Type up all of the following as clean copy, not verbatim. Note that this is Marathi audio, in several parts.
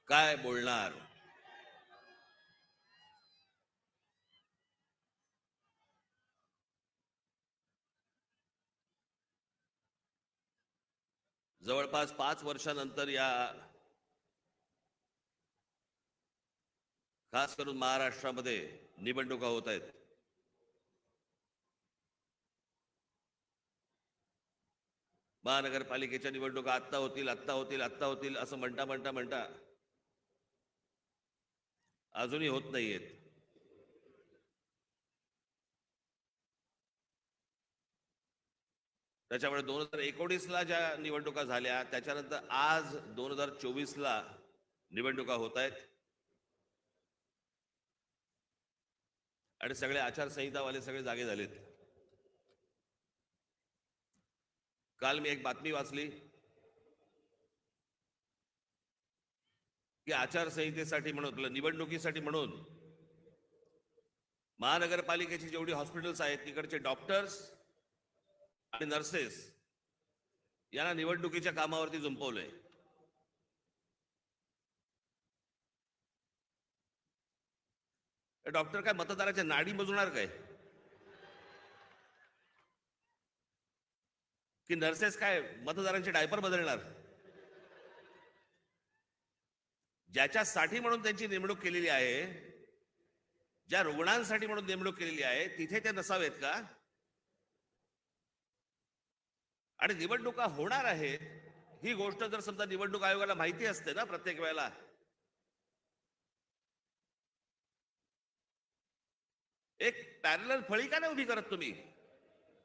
काय बोलणार? जवळपास 5 वर्षानंतर या खास करून महाराष्ट्रामध्ये निवडणुका होत आहेत. महानगरपालिकेच्या निवडणुका आत्ता होतील, आत्ता होतील, आत्ता होतील असं म्हणता अजूनही होत नाहीयेत. त्याच्यामुळे 2019ला ज्या निवडणुका झाल्या त्याच्यानंतर आज 2024ला निवडणुका होत आहेत आणि सगळे आचारसंहितावाले सगळे जागे झालेत. काल मी एक बातमी वाचली की आचारसंहितेसाठी म्हणून निवडणुकीसाठी म्हणून महानगरपालिकेची जेवढी हॉस्पिटल्स आहेत तिकडचे डॉक्टर्स आणि नर्सेस यांना निवडणुकीच्या कामावरती जुंपवलंय. डॉक्टर काय मतदाराच्या नाडी मोजणार काय की नर्सेस काय मतदारांचे डायपर बदलणार? ज्याच्यासाठी म्हणून त्यांची नेमणूक केलेली आहे, ज्या रुग्णांसाठी म्हणून नेमणूक केलेली आहे तिथे ते नसावेत का? आणि निवडणुका होणार आहेत ही गोष्ट जर समजा निवडणूक आयोगाला माहिती असते ना प्रत्येक वेळेला, एक पॅरलल फळी का नाही उभी करत तुम्ही?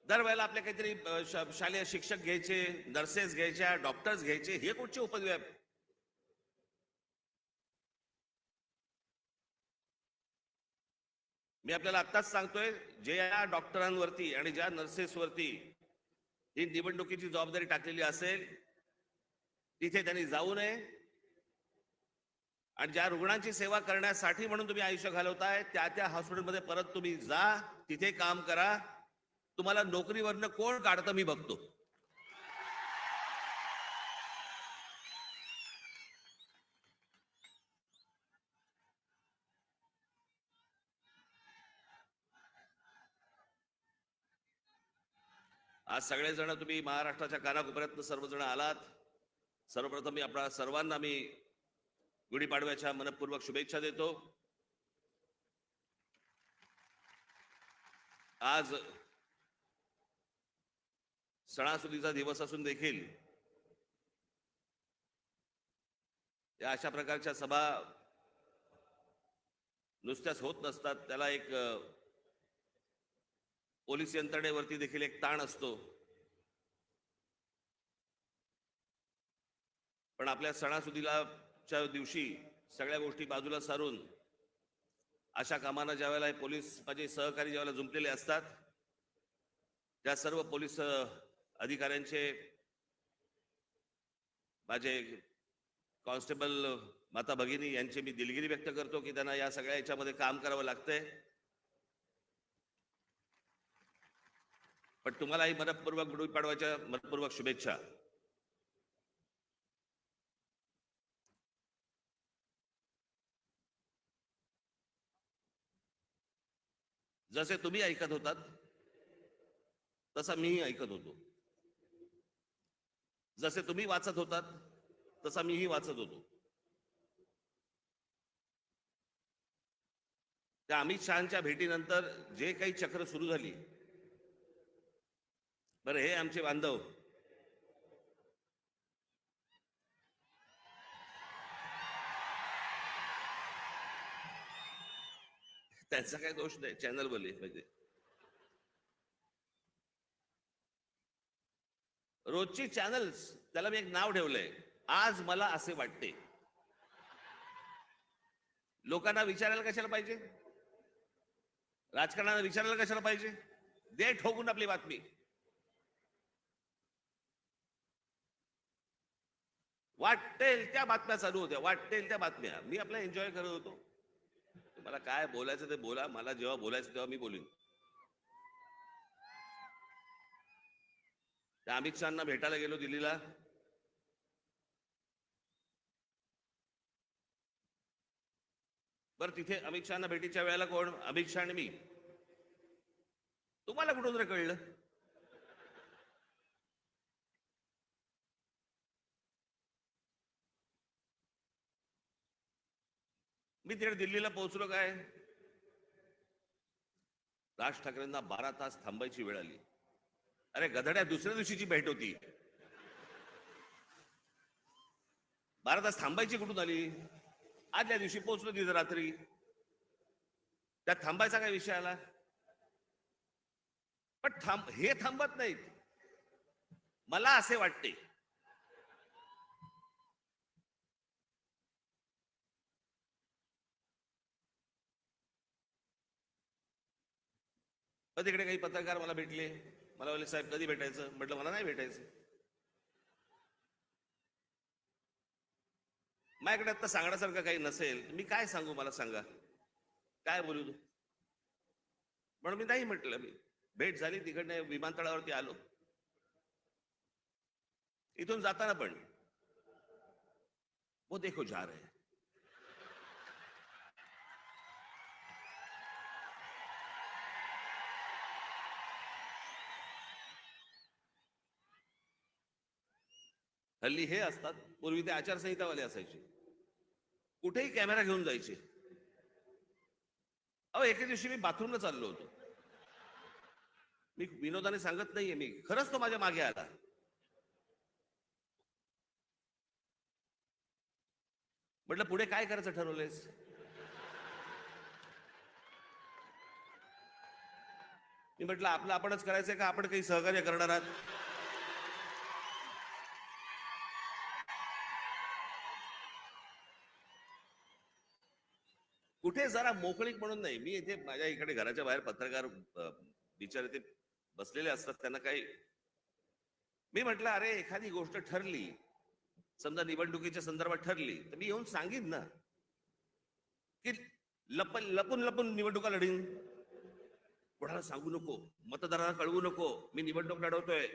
दरवेळेला आपले काहीतरी शालेय शिक्षक घ्यायचे, नर्सेस घ्यायच्या, डॉक्टर्स घ्यायचे, हे कुठचे उपद्व्याप? मी आपल्याला आत्ताच सांगतोय, जे या डॉक्टरांवरती आणि ज्या नर्सेसवरती ही निवडणुकीची जबाबदारी टाकलेली असेल तिथे त्यांनी जाऊ नये आणि ज्या रुग्णांची सेवा करण्यासाठी म्हणून तुम्ही आयुष्य घालवताय त्या हॉस्पिटलमध्ये परत तुम्ही जा, तिथे काम करा. तुम्हाला नोकरीवरनं कोण काढतं मी बघतो. आज सगळेजण तुम्ही महाराष्ट्राच्या कानाकोपऱ्यातनं सर्वजण आलात. सर्वप्रथम मी आपल्या सर्वांना मी गुढीपाडव्याच्या मनपूर्वक शुभेच्छा देतो. आज सणासुदीचा दिवस असून देखील या अशा प्रकारच्या सभा नुसत्याच होत नसतात. त्याला एक पोलीस यंत्रणेवरती देखील एक ताण असतो. पण आपल्या सणासुदीलाच्या दिवशी सगळ्या गोष्टी बाजूला सारून अशा कामांना ज्या वेळेला पोलीस माझे सहकारी ज्यावेळेला जुंपलेले असतात, त्या सर्व पोलीस अधिकाऱ्यांचे, माझे कॉन्स्टेबल माता भगिनी यांची मी दिलगिरी व्यक्त करतो की त्यांना या सगळ्या याच्यामध्ये काम करावं लागतंय. पण तुम्हालाही मनपूर्वक गुढीपाडव्याच्या मनपूर्वक शुभेच्छा. जसे तुम्ही ऐकत होतात तसा मीही ऐकत होतो. जसे तुम्ही वाचत होतात तसा मीही वाचत होतो. त्या अमित शहाच्या भेटीनंतर जे काही चक्र सुरू झाली, बरं हे आमचे बांधव त्यांचा काही दोष नाही, चॅनल बोलले पाहिजे. रोजची चॅनल्स, त्याला मी एक नाव ठेवलंय, आज मला असे वाटते. लोकांना विचारायला कशाला पाहिजे? राजकारणाला विचारायला कशाला पाहिजे? दे ठोकून आपली बातमी. वाटेल त्या बातम्या चालू होत्या, वाटेल त्या बातम्या. मी आपला एन्जॉय करत होतो. मला काय बोलायचं ते बोला, मला जेव्हा बोलायचं तेव्हा मी बोलीन. त्या अमित शहाना भेटायला गेलो दिल्लीला. बरं तिथे अमित शहाना भेटीच्या वेळेला कोण? अमित शहा आणि मी. तुम्हाला कुठून रे कळलं? मी तिकडे दिल्लीला पोहोचलो काय, राज ठाकरेंना 12 तास थांबायची वेळ आली. अरे गधड्या, दुसऱ्या दिवशीची भेट होती. 12 तास थांबायची कुठून आली? आदल्या दिवशी पोहोचलो तिथे रात्री. त्यात थांबायचा काय विषय आला? पण हे थांबत नाहीत. मला असे वाटते तिकडे काही पत्रकार मला भेटले. मला बोलले साहेब कधी भेटायचं? म्हटलं मला नाही भेटायचं. माझ्याकडे आता सांगण्यासारखं काही नसेल मी काय सांगू? मला सांगा काय बोलू तू? म्हणून मी नाही म्हटलं. मी भेट झाली, तिकडनं विमानतळावरती आलो. इथून जाताना पण वो देखो जा रहे हैं. हल्ली हे असतात, पूर्वी ते आचारसंहितावाले असायचे, कुठेही कॅमेरा घेऊन जायचे. अहो एके दिवशी मी बाथरूमला चाललो होतो. मी विनोदाने सांगत नाहीये, मी खरंच तो माझ्या मागे आला. म्हटलं पुढे काय करायचं ठरवलंयस? मी म्हटलं आपलं आपणच करायचंय का आपण काही सहकार्य करणार आहात? कुठे जरा मोकळीक म्हणून नाही. मी इथे माझ्या इकडे घराच्या बाहेर पत्रकार बिचारे ते बसलेले असतात, त्यांना काही. मी म्हटलं अरे एखादी गोष्ट ठरली, समजा निवडणुकीच्या संदर्भात ठरली, तर मी येऊन सांगीन ना की लपून लपून निवडणुका लढीन. कोणाला सांगू नको, मतदारांना कळवू नको मी निवडणूक लढवतोय.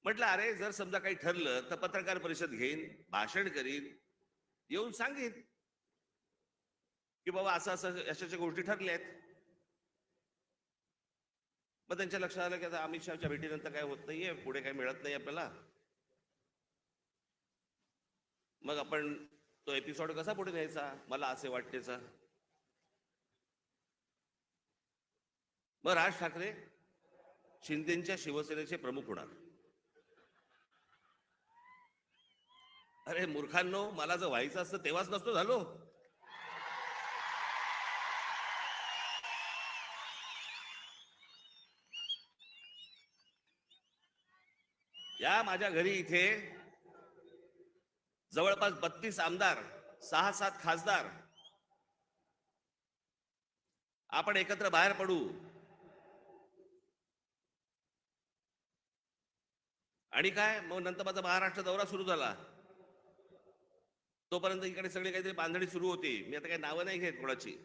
म्हटलं अरे जर समजा काही ठरलं तर पत्रकार परिषद घेईन, भाषण करीन, येऊन सांगेन की बाबा असं असं अशाच्या गोष्टी ठरल्या आहेत. मग त्यांच्या लक्षात आलं की आता अमित शहाच्या भेटीनंतर काय होत नाहीये, पुढे काही मिळत नाही आपल्याला. मग आपण तो एपिसोड कसा पुढे न्यायचा, मला असे वाटतेचा. मग राज ठाकरे शिंदेच्या शिवसेनेचे प्रमुख होणार. अरे मूर्खांनो, मला जर व्हायचं असतं तेव्हाच नसतो झालो. या माझ्या घरी इथे जवळपास 32 आमदार, 6-7 खासदार, आपण एकत्र बाहेर पडू आणि काय मग नंतर माझा महाराष्ट्र दौरा सुरू झाला. तोपर्यंत इकडे सगळे काहीतरी बांधणी सुरू होती. मी आता काही नावं नाही घेत कोणाची.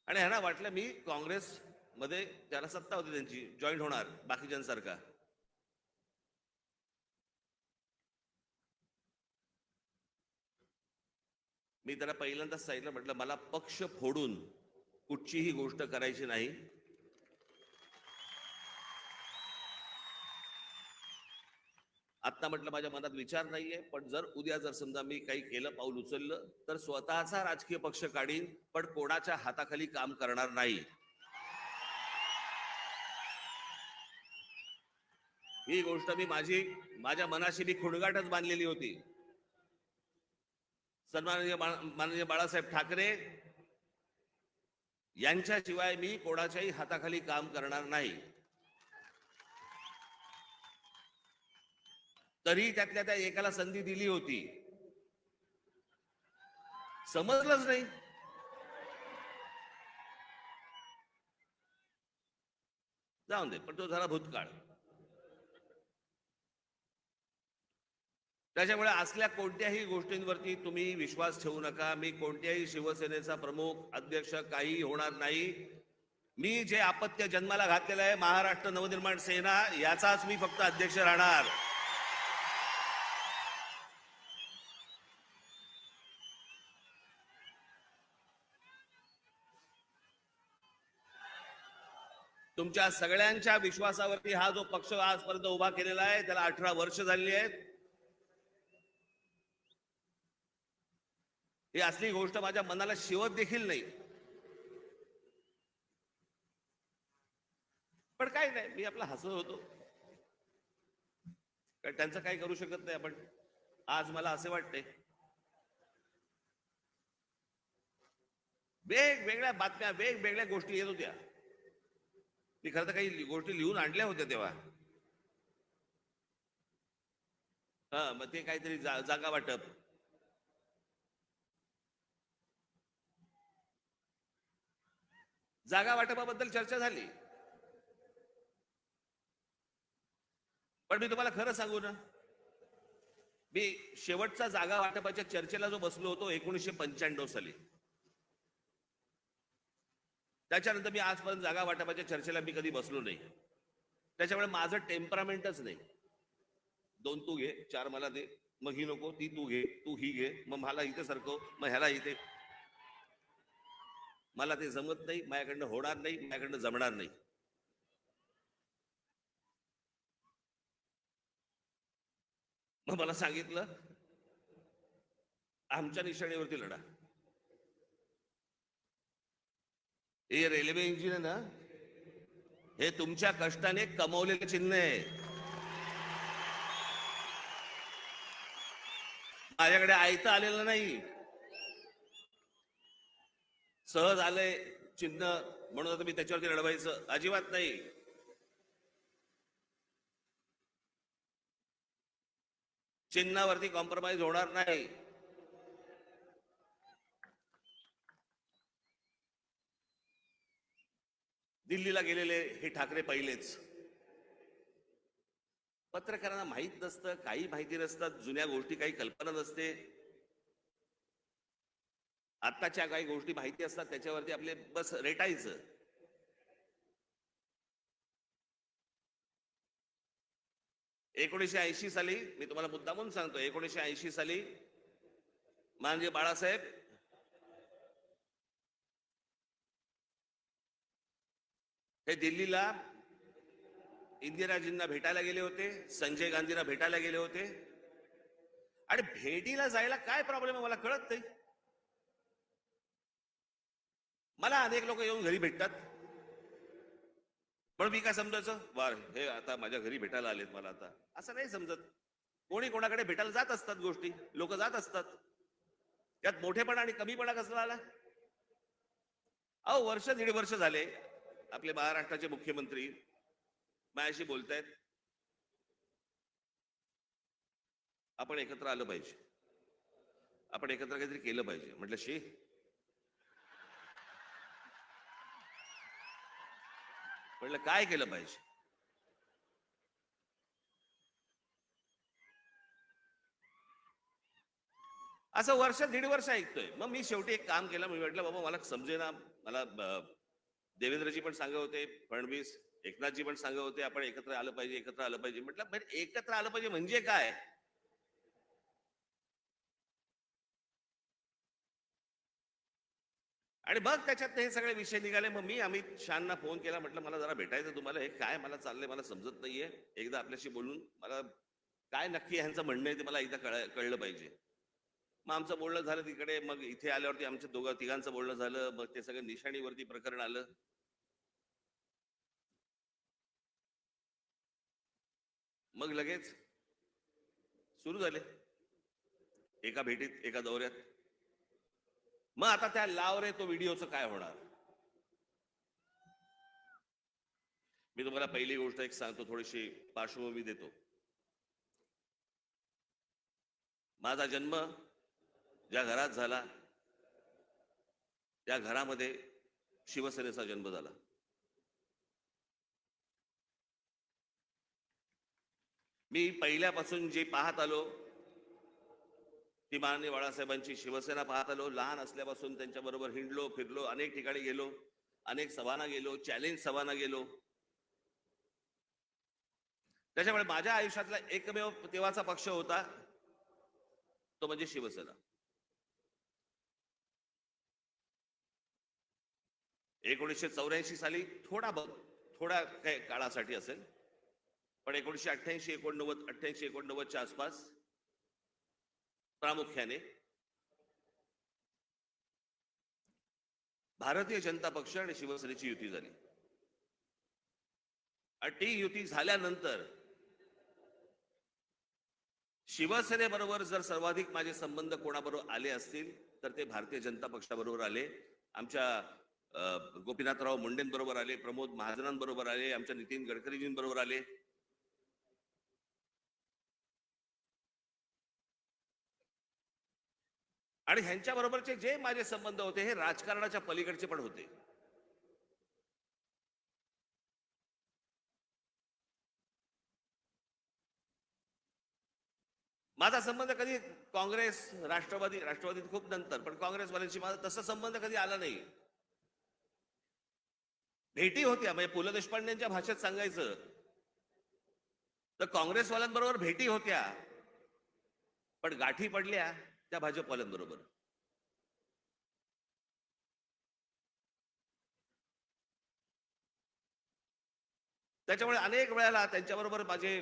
आणि ह्यांना वाटलं मी काँग्रेस मध्ये ज्याला सत्ता होती त्यांची जॉईन होणार बाकीच्यांसारखा. मी त्याला पहिल्यांदाच सांगितलं, म्हटलं मला पक्ष फोडून कुठचीही गोष्ट करायची नाही. आता म्हटलं माझ्या मनात विचार नाहीये, पण जर उद्या जर समजा मी काही केलं, पाऊल उचललं तर स्वतःचा राजकीय पक्ष काढीन, पण कोणाच्या हाताखाली काम करणार नाही. ही गोष्ट मी माझ्या मनाशी मी खुणगाटच बांधलेली होती. सन्माननीय माननीय बाळासाहेब ठाकरे यांच्याशिवाय मी कोणाच्याही हाताखाली काम करणार नाही. तरी त्यातल्या त्या एकाला संधी दिली होती, समजलंच नाही. जाऊन दे, पण तो झाला भूतकाळ. त्याच्यामुळे असल्या कोणत्याही गोष्टींवरती तुम्ही विश्वास ठेवू नका. मी कोणत्याही शिवसेनेचा प्रमुख, अध्यक्ष काही होणार नाही. मी जे अपत्य जन्माला घातलेलं आहे महाराष्ट्र नवनिर्माण सेना, याचाच मी फक्त अध्यक्ष राहणार. तुमच्या सगळ्यांच्या विश्वासावरती हा जो पक्ष आजपर्यंत उभा केलेला आहे त्याला 18 वर्ष झाली आहेत. ही असली गोष्ट माझ्या मनाला शिवत देखील नाही. पण काय नाही, मी आपला हसत होतो. त्यांचं काही करू शकत नाही आपण. आज मला असे वाटते वेगवेगळ्या बातम्या वेगवेगळ्या गोष्टी येत होत्या. मी खरं तर काही गोष्टी लिहून आणल्या होत्या तेव्हा. मग ते काहीतरी जागा वाटप, जागा वाटपाबद्दल चर्चा झाली. पण मी तुम्हाला खरं सांगू ना, मी शेवटचा जागा वाटपाच्या चर्चेला जो बसलो होतो 1995 साली, त्याच्यानंतर मी आजपर्यंत जागा वाटपाच्या चर्चेला मी कधी बसलो नाही. त्याच्यामुळे माझं टेम्परामेंटच नाही. 2 तू घे, 4 मला दे, मग ही नको ती तू घे, तू ही घे, मग मला इथे सरकव, मग ह्याला इथे. मला ते जमत नाही, माझ्याकडनं होणार नाही, माझ्याकडनं जमणार नाही. मग मला सांगितलं आमच्या निशाणीवरती लढा. हे रेल्वे इंजिन आहे ना, हे तुमच्या कष्टाने कमवलेलं चिन्ह आहे. माझ्याकडे आयतं आलेलं नाही, सहज आलंय चिन्ह म्हणून आता मी त्याच्यावरती लढवायचं अजिबात नाही. चिन्हावरती कॉम्प्रोमाइज होणार नाही. दिल्लीला गेलेले हे ठाकरे पहिलेच. पत्रकारांना माहित नसतं, काही माहिती नसतात, जुन्या गोष्टी काही कल्पना नसते. आत्ताच्या काही गोष्टी माहिती असतात त्याच्यावरती आपले बस रेटायचं. एकोणीसशे साली मी तुम्हाला मुद्दामून सांगतो, 1980 साली माननीय बाळासाहेब हे दिल्लीला इंदिराजींना भेटायला गेले होते, संजय गांधींना भेटायला गेले होते. आणि भेटीला जायला काय प्रॉब्लेम आहे मला कळत नाही. मला अनेक लोक येऊन घरी भेटतात, पण मी काय समजायचं वार हे आता माझ्या घरी भेटायला आलेत मला, आता असं नाही समजत. कोणी कोणाकडे भेटायला जात असतात, गोष्टी लोक जात असतात. त्यात मोठेपणा आणि कमीपणा कसला आला? अहो, वर्ष 1.5 वर्ष झाले आपले महाराष्ट्राचे मुख्यमंत्री माझ्याशी बोलतायत, आपण एकत्र आलं पाहिजे, आपण एकत्र काहीतरी केलं पाहिजे. म्हटलं शी, म्हटलं काय केलं पाहिजे? असं वर्ष 1.5 वर्ष ऐकतोय. मग मी शेवटी एक काम केलं. मी म्हटलं बाबा मला समजेना, मला देवेंद्रजी पण सांगत होते, फडणवीस एकनाथजी पण सांगत होते आपण एकत्र आलं पाहिजे, एकत्र आलं पाहिजे. म्हटलं एकत्र आलं पाहिजे म्हणजे काय? आणि मग त्याच्यात हे सगळे विषय निघाले. मग मी अमित शहाना फोन केला, म्हटलं मला जरा भेटायचं तुम्हाला, हे काय मला चाललंय मला समजत नाहीये, एकदा आपल्याशी बोलून मला काय नक्की ह्यांचं म्हणणं आहे ते मला एकदा कळलं पाहिजे. मग आमचं बोलणं झालं तिकडे, मग इथे आल्यावरती आमच्या तिघांचं बोलणं झालं. मग ते सगळं निशाणीवरती प्रकरण आलं. मग लगेच सुरू झाले एका भेटीत, एका दौऱ्यात. मग आता त्या लाव रे तो व्हिडिओचं काय होणार? मी तुम्हाला पहिली गोष्ट एक सांगतो, थोडीशी पार्श्वभूमी देतो. माझा जन्म ज्या घरात झाला त्या घरामध्ये शिवसेनेचा जन्म झाला. मी पहिल्यापासून जे पाहत आलो ती माननीय बाळासाहेबांची शिवसेना पाहत आलो. लहान असल्यापासून त्यांच्याबरोबर हिंडलो, फिरलो, अनेक ठिकाणी गेलो, अनेक सभांना गेलो, चॅलेंज सभांना गेलो. त्याच्यामुळे माझ्या आयुष्यातला एकमेव तेव्हाचा पक्ष होता तो म्हणजे शिवसेना. 1984 साली थोड्या काही काळासाठी असेल, पण 1988 89 88 89च्या आसपास प्रामुख्याने भारतीय जनता पक्ष आणि शिवसेनेची युती झाली. आणि ती युती झाल्यानंतर शिवसेनेबरोबर जर सर्वाधिक माझे संबंध कोणाबरोबर आले असतील तर ते भारतीय जनता पक्षाबरोबर आले. आमच्या गोपीनाथराव मुंडेंबरोबर आले, प्रमोद महाजनांबरोबर आले, आमच्या नितीन गडकरीजींबरोबर आले. आणि ह्यांच्या बरोबरचे जे माझे संबंध होते हे राजकारणाच्या पलीकडचे पण होते. माझा संबंध कधी काँग्रेस राष्ट्रवादीत खूप नंतर, पण काँग्रेसवाल्यांशी माझा तसा संबंध कधी आला नाही. भेटी होत्या, म्हणजे पु ल देशपांडेंच्या भाषेत सांगायचं तर काँग्रेसवाल्यांबरोबर भेटी होत्या, पण गाठी पडल्या त्या भाजपवाल्यांबरोबर. त्याच्यामुळे अनेक वेळेला त्यांच्याबरोबर माझे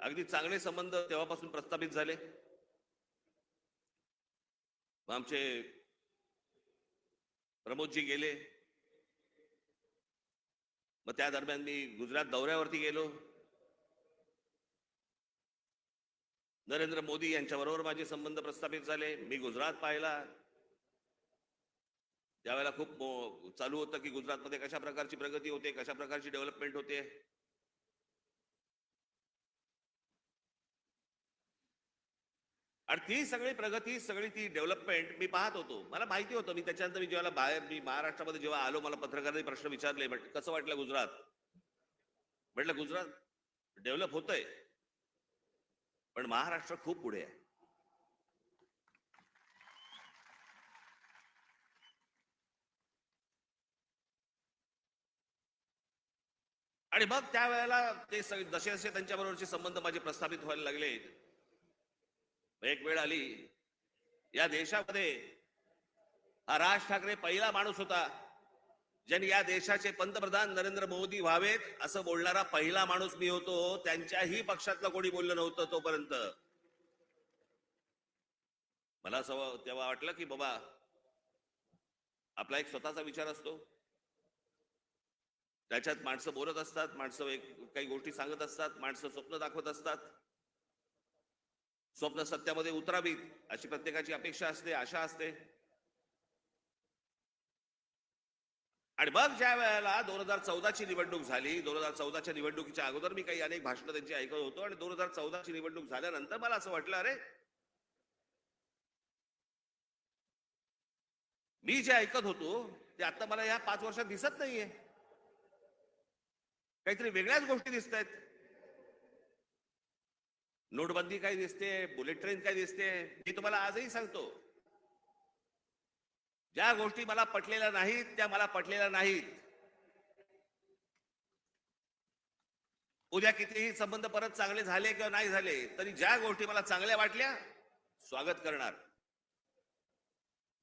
अगदी चांगले संबंध तेव्हापासून प्रस्थापित झाले. आमचे प्रमोदजी गेले, मग त्या दरम्यान मी गुजरात दौऱ्यावरती गेलो. नरेंद्र मोदी यांच्याबरोबर माझे संबंध प्रस्थापित झाले. मी गुजरात पाहिला, त्यावेळेला खूप चालू होतं की गुजरातमध्ये कशा प्रकारची प्रगती होते, कशा प्रकारची डेव्हलपमेंट होते. आणि ती सगळी प्रगती, सगळी ती डेव्हलपमेंट मी पाहत होतो. मला माहिती होतं. मी त्याच्यानंतर मी जेव्हा मी महाराष्ट्रामध्ये जेव्हा आलो, मला पत्रकारांनी प्रश्न विचारले, कसं वाटलं गुजरात? म्हटलं गुजरात डेव्हलप होतंय, पण महाराष्ट्र खूप पुढे आहे. आणि मग त्यावेळेला ते जसे जसे त्यांच्याबरोबरचे संबंध माझे प्रस्थापित व्हायला लागले, एक वेळ आली या देशामध्ये हा राज ठाकरे पहिला माणूस होता ज्यांनी या देशाचे पंतप्रधान नरेंद्र मोदी व्हावेत असं बोलणारा पहिला माणूस मी होतो. त्यांच्याही पक्षातलं कोणी बोललं नव्हतं तोपर्यंत. मला असं तेव्हा वाटलं की बाबा आपला एक स्वतःचा विचार असतो, त्याच्यात माणसं बोलत असतात, माणसं काही गोष्टी सांगत असतात, माणसं स्वप्न दाखवत असतात. स्वप्न सत्यामध्ये उतरावीत अशी प्रत्येकाची अपेक्षा असते, आशा असते. आणि मग ज्या वेळेला 2014ची निवडणूक झाली, 2014च्या निवडणुकीच्या अगोदर मी काही अनेक भाषणं त्यांची ऐकत होतो, आणि 2014ची निवडणूक झाल्यानंतर मला असं वाटलं, अरे मी जे ऐकत होतो ते आता मला या 5 वर्षात दिसत नाहीये. काहीतरी वेगळ्याच गोष्टी दिसत आहेत. नोटबंदी काय दिसते, बुलेट ट्रेन काय दिसते. मी तुम्हाला आजही सांगतो, ज्या गोष्टी मला पटलेल्या नाहीत त्या मला पटलेल्या नाहीत. उद्या कितीही संबंध परत चांगले झाले किंवा नाही झाले तरी ज्या गोष्टी मला चांगल्या वाटल्या स्वागत करणार,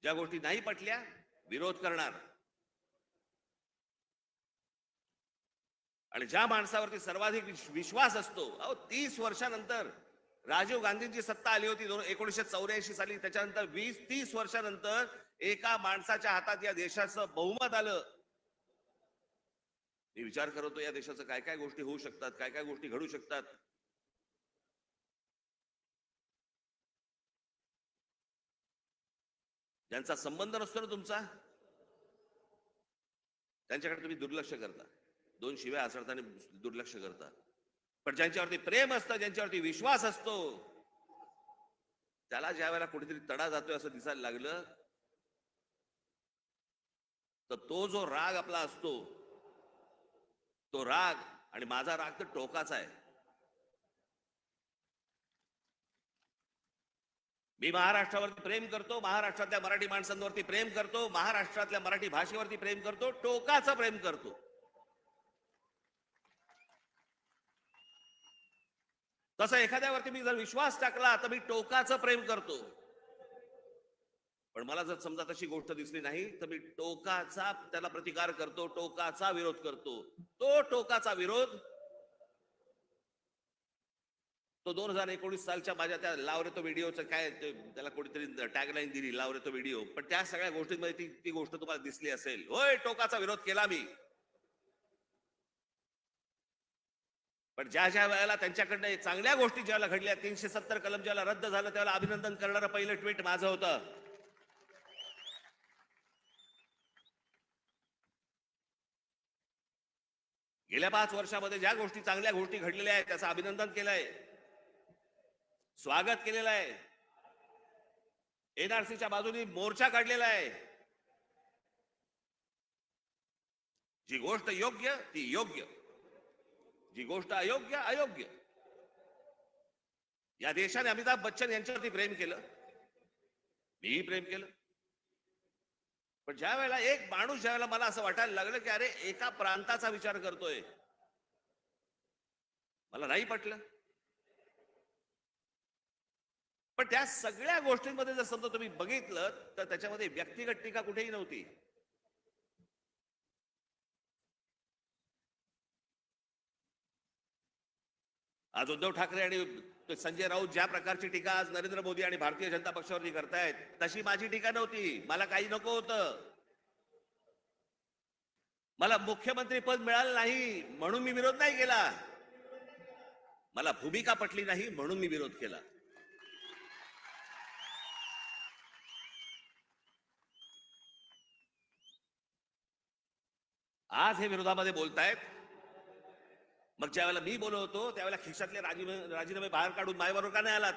ज्या गोष्टी नाही पटल्या विरोध करणार. आणि ज्या माणसावरती सर्वाधिक विश्वास असतो, 30 वर्षानंतर राजीव गांधींची सत्ता आली होती 1984 साली, त्याच्यानंतर 20-30 वर्षानंतर एका माणसाच्या हातात या देशाचं बहुमत आलं. मी विचार करतो या देशाचं काय काय गोष्टी होऊ शकतात, काय काय गोष्टी घडू शकतात. ज्यांचा संबंध नसतो ना तुमचा, त्यांच्याकडे तुम्ही दुर्लक्ष करता, 2 शिव्या असताना दुर्लक्ष करता. पण ज्यांच्यावरती प्रेम असतं, ज्यांच्यावरती विश्वास असतो, त्याला ज्या वेळेला कुठेतरी तडा जातोय असं दिसायला लागलं तर तो जो राग आपला असतो, तो राग, आणि माझा राग तर टोकाचा आहे. मी महाराष्ट्रावरती प्रेम करतो, महाराष्ट्रातल्या मराठी माणसांवरती प्रेम करतो, महाराष्ट्रातल्या मराठी भाषेवरती प्रेम करतो, टोकाचं प्रेम करतो. तसं एखाद्यावरती मी जर विश्वास टाकला तर मी टोकाचं प्रेम करतो. पण मला जर समजा तशी गोष्ट दिसली नाही तर मी टोकाचा त्याला प्रतिकार करतो, टोकाचा विरोध करतो. तो टोकाचा विरोध तो 2019 सालच्या माझ्या त्या लावरे तो व्हिडिओचं काय त्याला कोणीतरी टॅगलाईन दिली, लावरे तो व्हिडिओ. पण त्या सगळ्या गोष्टींमध्ये ती ती गोष्ट तुम्हाला दिसली असेल. होय, टोकाचा विरोध केला मी. पण ज्या ज्या वेळेला त्यांच्याकडनं चांगल्या गोष्टी ज्याला घडल्या, 370 कलम ज्याला रद्द झालं, त्याला अभिनंदन करणारं पहिलं ट्विट माझं होतं. गेल्या 5 वर्षामध्ये ज्या गोष्टी चांगल्या गोष्टी घडलेल्या आहेत त्याचं अभिनंदन केलंय, स्वागत केलेलं आहे. एनआरसीच्या बाजूने मोर्चा काढलेला आहे. जी गोष्ट योग्य ती योग्य, जी गोष्ट अयोग्य अयोग्य. या देशाने अमिताभ बच्चन यांच्यावरती प्रेम केलं, मीही प्रेम केलं. पण ज्या वेळेला एक माणूस ज्या वेळेला मला असं वाटायला लागलं की अरे एका प्रांताचा विचार करतोय, मला नाही पटलं. पण त्या सगळ्या गोष्टींमध्ये जर समजा तुम्ही बघितलं तर त्याच्यामध्ये व्यक्तिगत टीका कुठेही नव्हती. आज उद्धव ठाकरे आणि संजय राऊत ज्या प्रकारची टीका आज नरेंद्र मोदी आणि भारतीय जनता पक्षावरती करतायत, तशी माझी टीका नव्हती. मला काही नको होतं. मला मुख्यमंत्री पद मिळालं नाही म्हणून मी विरोध नाही केला. मला भूमिका पटली नाही म्हणून मी विरोध केला. आज हे विरोधामध्ये बोलतायत. मग ज्या वेळेला मी बोलत होतो त्यावेळेला खिशातले राजीनामे बाहेर काढून माझ्याबरोबर का नाही आलात?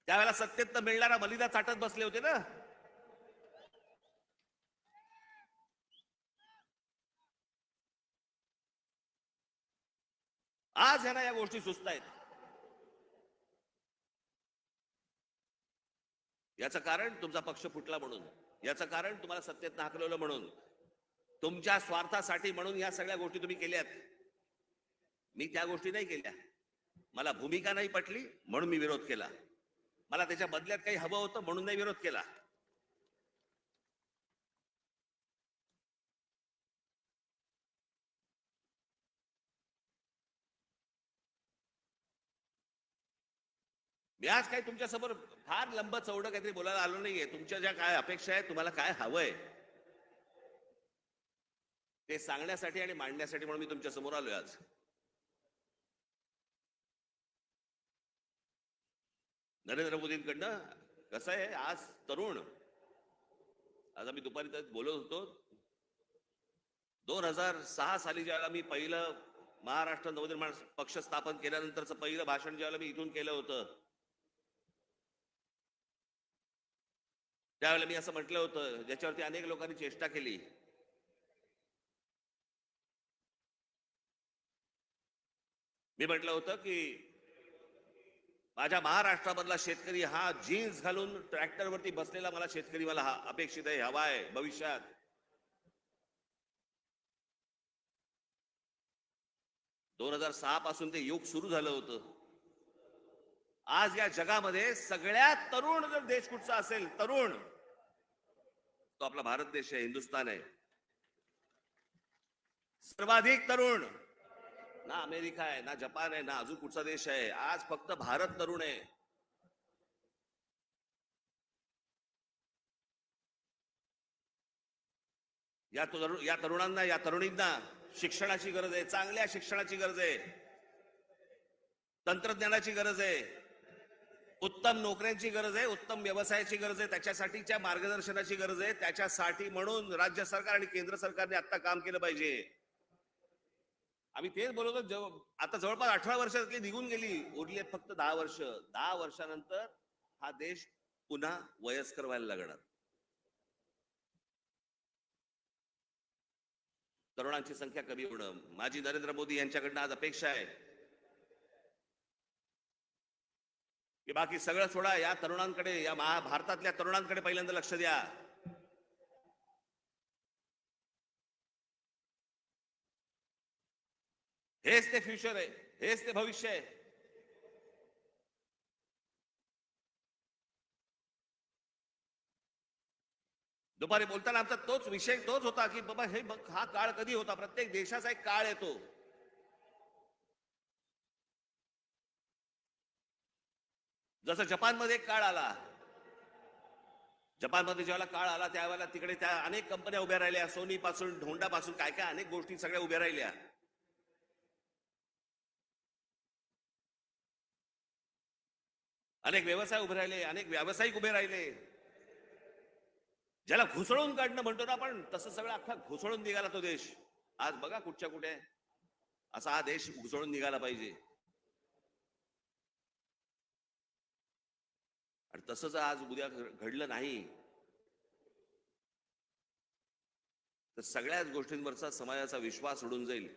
त्यावेळेला सत्तेत मिळणारा मलिदा चाटत बसले होते ना. आज ह्यांना या गोष्टी सुचतायत. याचं कारण तुमचा पक्ष फुटला म्हणून, याचं कारण तुम्हाला सत्तेत हाकलवलं म्हणून, तुमच्या स्वार्थासाठी म्हणून या सगळ्या गोष्टी तुम्ही केल्यात. मी त्या गोष्टी नाही केल्या. मला भूमिका नाही पटली म्हणून मी विरोध केला. मला त्याच्या बदल्यात काही हवं होतं म्हणून नाही विरोध केला. मी आज काही तुमच्यासमोर फार लंब चौडं काहीतरी बोलायला आलो नाहीये. तुमच्या ज्या काय अपेक्षा आहेत, तुम्हाला काय हवंय ते सांगण्यासाठी आणि मांडण्यासाठी म्हणून मी तुमच्या समोर आलोय आज. नरेंद्र मोदींकडनं कसं आहे, आज तरुण, आज आम्ही दुपारी बोलत होतो, 2006 साली ज्यावेळेला मी पहिलं महाराष्ट्र नवनिर्माण पक्ष स्थापन केल्यानंतरचं पहिलं भाषण ज्यावेळेला मी इथून केलं होतं, त्यावेळेला मी असं म्हटलं होतं ज्याच्यावरती अनेक लोकांनी चेष्टा केली. मी म्हटलं होतं की माझ्या महाराष्ट्रामधला शेतकरी हा जीन्स घालून ट्रॅक्टरवरती बसलेला मला शेतकरी मला अपेक्षित आहे, हवा आहे भविष्यात. दोन 2006 पासून ते युग सुरू झालं होतं. आज या जगामध्ये सगळ्यात तरुण जर देश कुठचा असेल, तरुण, तो आपला भारत देश आहे, हिंदुस्थान आहे. सर्वाधिक तरुण ना अमेरिका आहे, ना जपान आहे, ना अजून कुठचा देश आहे. आज फक्त भारत तरुण आहे. या तरुणांना, या तरुणींना शिक्षणाची गरज आहे, चांगल्या शिक्षणाची गरज आहे, तंत्रज्ञानाची गरज आहे, उत्तम नोकऱ्यांची गरज आहे, उत्तम व्यवसायाची गरज आहे, त्याच्यासाठीच्या मार्गदर्शनाची गरज आहे. त्याच्यासाठी म्हणून राज्य सरकार आणि केंद्र सरकारने आता काम केलं पाहिजे. आम्ही तेच बोलतो. आता जवळपास 18 वर्षातली निघून गेली, उरली फक्त 10 वर्ष. 10 वर्षानंतर हा देश पुन्हा वयस्कर व्हायला लागणार. तरुणांची संख्या कमी होणं माझी नरेंद्र मोदी यांच्याकडनं आज अपेक्षा आहे की बाकी सगळं सोडा, या तरुणांकडे, या भारतातल्या तरुणांकडे पहिल्यांदा लक्ष द्या. हेच ते फ्युचर आहे, हेच ते भविष्य आहे. दुपारी बोलताना आमचा तोच विषय तोच होता की बाबा हे बघ, हा काळ कधी होता. प्रत्येक देशाचा एक काळ येतो. जसं जपानमध्ये एक काळ आला. जपानमध्ये ज्यावेळेला काळ आला त्यावेळेला तिकडे त्या अनेक कंपन्या उभ्या राहिल्या. सोनी पासून होंडा पासून काय काय अनेक गोष्टी सगळ्या उभ्या राहिल्या. अनेक व्यवसाय उभे राहिले, अनेक व्यावसायिक उभे राहिले. ज्याला घुसळून काढणं म्हणतो ना आपण, तसं सगळं अख्खा घुसळून निघाला तो देश. आज बघा कुठच्या कुठे असा हा देश घुसळून निघाला पाहिजे. आणि तसंच आज उद्या घडलं नाही तर सगळ्याच गोष्टींवरचा समाजाचा विश्वास उडून जाईल.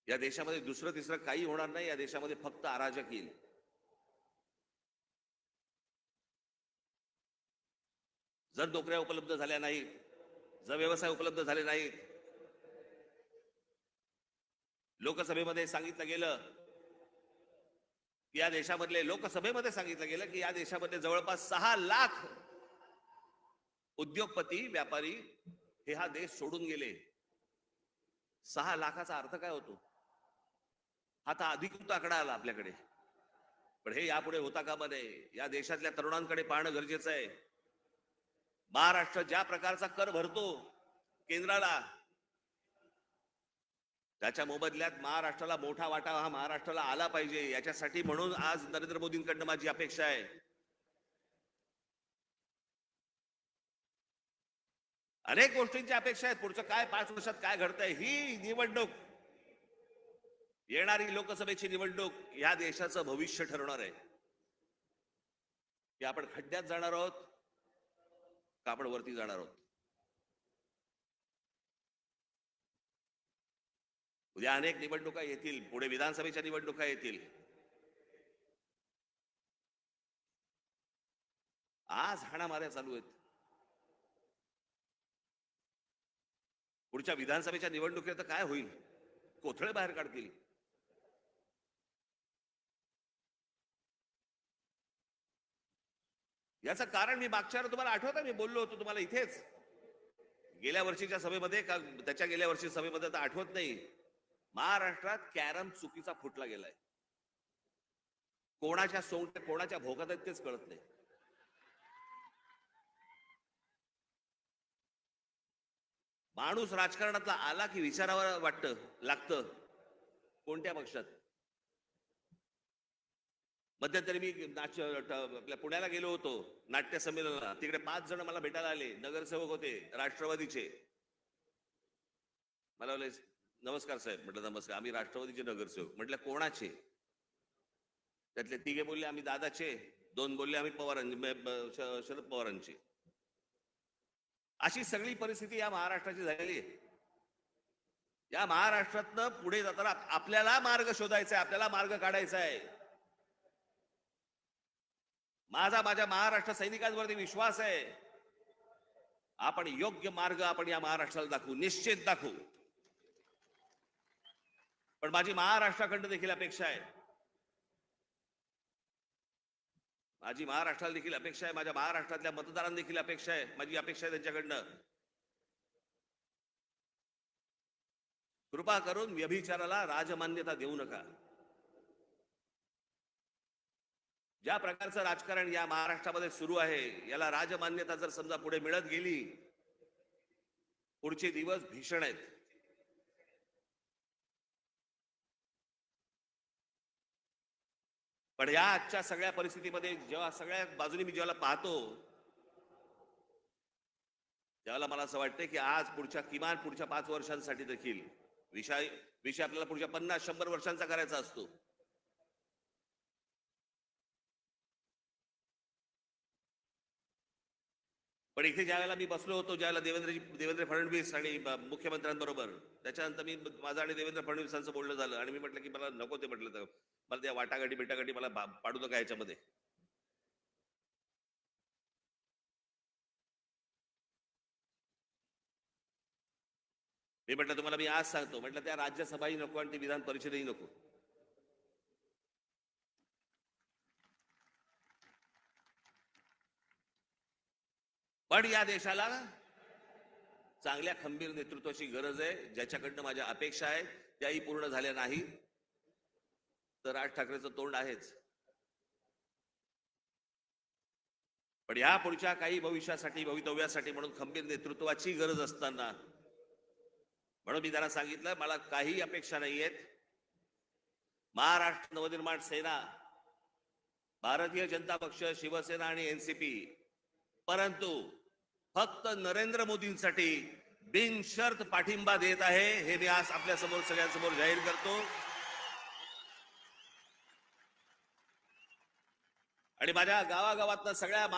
या देशामध्ये दुसरं तिसरं काही होणार नाही. या देशामध्ये फक्त अराजक येईल. जर नोकऱ्या उपलब्ध झाल्या नाहीत, जर व्यवसाय उपलब्ध झाले नाहीत, लोकसभेमध्ये सांगितलं गेलं की या देशामधले लोकसभेमध्ये सांगितलं गेलं की या देशामध्ये जवळपास 6 लाख उद्योगपती व्यापारी हे हा देश सोडून गेले. 6 लाखाचा अर्थ काय होतो? हा तर अधिकृत आकडा आला आपल्याकडे. पण हे यापुढे होता कामा नये. या देशातल्या तरुणांकडे पाहणं गरजेचं आहे. महाराष्ट्र ज्या प्रकारचा कर भरतो केंद्राला, त्याच्या मोबदल्यात महाराष्ट्राला मोठा वाटा हा महाराष्ट्राला आला पाहिजे. याच्यासाठी म्हणून आज नरेंद्र मोदींकडनं माझी अपेक्षा आहे. अनेक गोष्टींची अपेक्षा आहेत. पुढचं काय 5 वर्षात काय घडतंय, ही निवडणूक, येणारी लोकसभेची निवडणूक या देशाचं भविष्य ठरवणार आहे. की आपण खड्ड्यात जाणार आहोत का आपण वरती जाणार आहोत. उद्या अनेक निवडणुका येतील. पुढे विधानसभेच्या निवडणुका येतील. आज हाणामाऱ्या चालू आहेत. पुढच्या विधानसभेच्या निवडणुकीत काय होईल? कोथळे बाहेर काढतील. याचं कारण मी मागच्या तुम्हाला आठवतं, मी बोललो होतो तुम्हाला इथेच गेल्या वर्षीच्या सभेमध्ये का त्याच्या गेल्या वर्षी सभेमध्ये तर आठवत नाही. महाराष्ट्रात कॅरम चुकीचा फुटला गेलाय. कोणाच्या सोंग कोणाच्या भोगात आहेत तेच कळत नाही. माणूस राजकारणातला आला की विचारावर वाटतं लागतं कोणत्या पक्षात. मध्यंतरी मी आपल्या पुण्याला गेलो होतो नाट्य संमेलनाला. तिकडे 5 जण मला भेटायला आले. नगरसेवक होते राष्ट्रवादीचे. मला बोलले नमस्कार साहेब. म्हटलं नमस्कार. आम्ही राष्ट्रवादीचे नगरसेवक. म्हटलं कोणाचे? त्यातले 3 बोलले आम्ही दादाचे, 2 बोलले आम्ही शरद पवारांचे. अशी सगळी परिस्थिती या महाराष्ट्राची झालेली आहे. या महाराष्ट्रातनं पुढे जाताना आपल्याला मार्ग शोधायचा आहे, आपल्याला मार्ग काढायचा आहे. माझ्या महाराष्ट्र सैनिकांवरती विश्वास आहे. आपण योग्य मार्ग आपण या महाराष्ट्राला दाखवू, निश्चित दाखवू. पण माझी महाराष्ट्राकडनं देखील अपेक्षा आहे. माझी महाराष्ट्राला देखील अपेक्षा आहे. माझ्या महाराष्ट्रातल्या मतदारांना देखील अपेक्षा आहे. माझी अपेक्षा आहे त्यांच्याकडनं कृपा करून व्यभिचाराला राजमान्यता देऊ नका. ज्या प्रकारचं राजकारण या महाराष्ट्रामध्ये सुरू आहे याला राजमान्यता जर समजा पुढे मिळत गेली, पुढचे दिवस भीषण आहेत. पण या आजच्या सगळ्या परिस्थितीमध्ये जेव्हा सगळ्या बाजूनी मी जेव्हा पाहतो त्यावेळेला मला असं वाटतं की आज किमान पुढच्या 5 वर्षांसाठी देखील विषय आपल्याला पुढच्या 50-100 वर्षांचा करायचा असतो. पण इथे ज्यावेळेला मी बसलो होतो, ज्यावेळेला देवेंद्र फडणवीस आणि मुख्यमंत्र्यांबरोबर, त्याच्यानंतर माझं आणि देवेंद्र फडणवीसांचं बोलणं झालं आणि मी म्हटलं की मला नको ते. म्हटलं तर मला त्या वाटाघाटी मला पाडू नका याच्यामध्ये. मी म्हटलं तुम्हाला मी आज सांगतो, म्हटलं त्या राज्यसभाही नको आणि ती विधान परिषदही नको. पण या देशाला चांगल्या खंबीर नेतृत्वाची गरज आहे, ज्याच्याकडनं माझ्या अपेक्षा आहेत त्याही पूर्ण झाल्या नाही तर राज ठाकरेंचं तोंड आहेच. पण या पुढच्या काही भवितव्यासाठी म्हणून खंबीर नेतृत्वाची गरज असताना म्हणून मी त्यांना सांगितलं मला काही अपेक्षा नाहीयेत. महाराष्ट्र नवनिर्माण सेना, भारतीय जनता पक्ष, शिवसेना आणि एनसीपी, परंतु फक्त नरेंद्र मोदींसाठी बिनशर्त पाठिंबा देत आहे हे मी आज आपल्या समोर सगळ्यांसमोर जाहीर करतो. आणि माझ्या गावागावातल्या सगळ्या